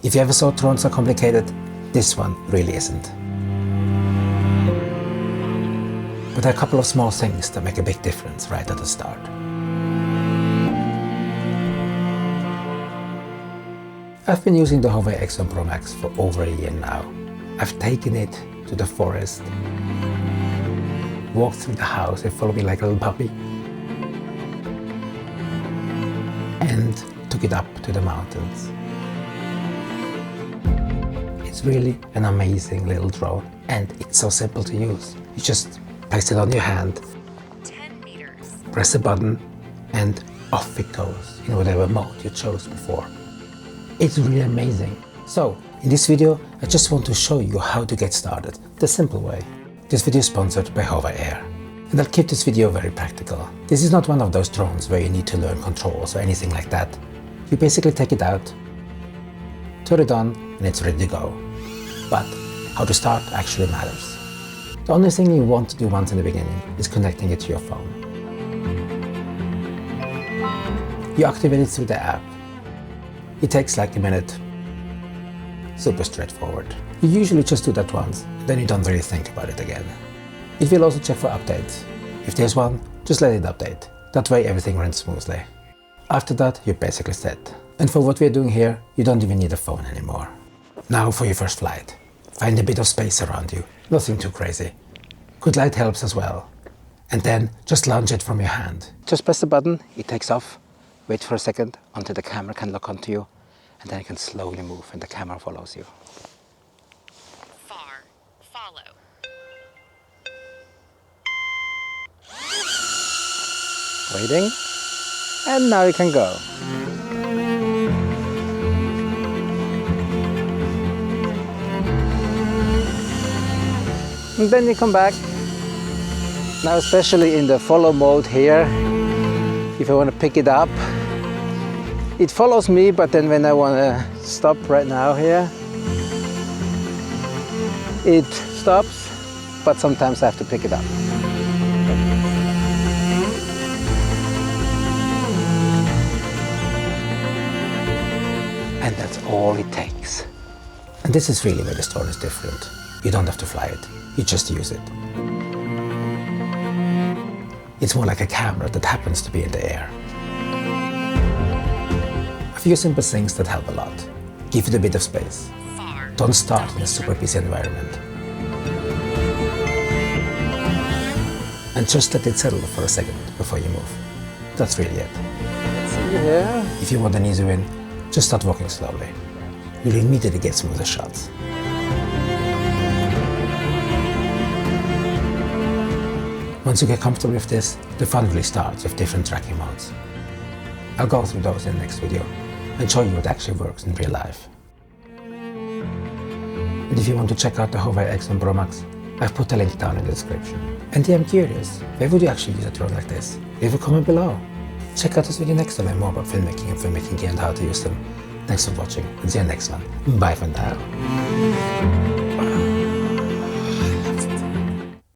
If you ever thought drones are complicated, this one really isn't. But there are a couple of small things that make a big difference right at the start. I've been using the HoverAir on PROMAX for over a year now. I've taken it to the forest, walked through the house, it followed me like a little puppy, and took it up to the mountains. It's really an amazing little drone, and it's so simple to use. You just place it on your hand, 10 meters. press a button, and off it goes in whatever mode you chose before. It's really amazing. So, in this video, I just want to show you how to get started, the simple way. This video is sponsored by HoverAir. And I'll keep this video very practical. This is not one of those drones where you need to learn controls or anything like that. You basically take it out, turn it on, and it's ready to go. But how to start actually matters. The only thing you want to do once in the beginning is connecting it to your phone. You activate it through the app. It takes like a minute. Super straightforward. You usually just do that once, then you don't really think about it again. It will also check for updates. If there's one, just let it update. That way everything runs smoothly. After that, you're basically set. And for what we're doing here, you don't even need a phone anymore. Now for your first flight. Find a bit of space around you. Nothing too crazy. Good light helps as well. And then just launch it from your hand. Just press the button, it takes off. Wait for a second until the camera can lock onto you, and then you can slowly move and the camera follows you. Far. Follow. Waiting, and now you can go. And then you come back. Now, especially in the follow mode here, if I want to pick it up, it follows me, but then when I want to stop right now here, it stops, but sometimes I have to pick it up. And that's all it takes. And this is really where this drone is different. You don't have to fly it, you just use it. It's more like a camera that happens to be in the air. A few simple things that help a lot. Give it a bit of space. Far. Don't start in a super busy environment. And just let it settle for a second before you move. That's really it. See here. If you want an easy win, just start walking slowly. You'll immediately get smoother shots. Once you get comfortable with this, the fun really starts with different tracking modes. I'll go through those in the next video and show you what actually works in real life. And if you want to check out the HoverAir on PROMAX, I've put a link down in the description. And I'm curious, where would you actually use a drone like this? Leave a comment below. Check out this video next to learn more about filmmaking and filmmaking gear and how to use them. Thanks for watching and see you next one. Bye for now.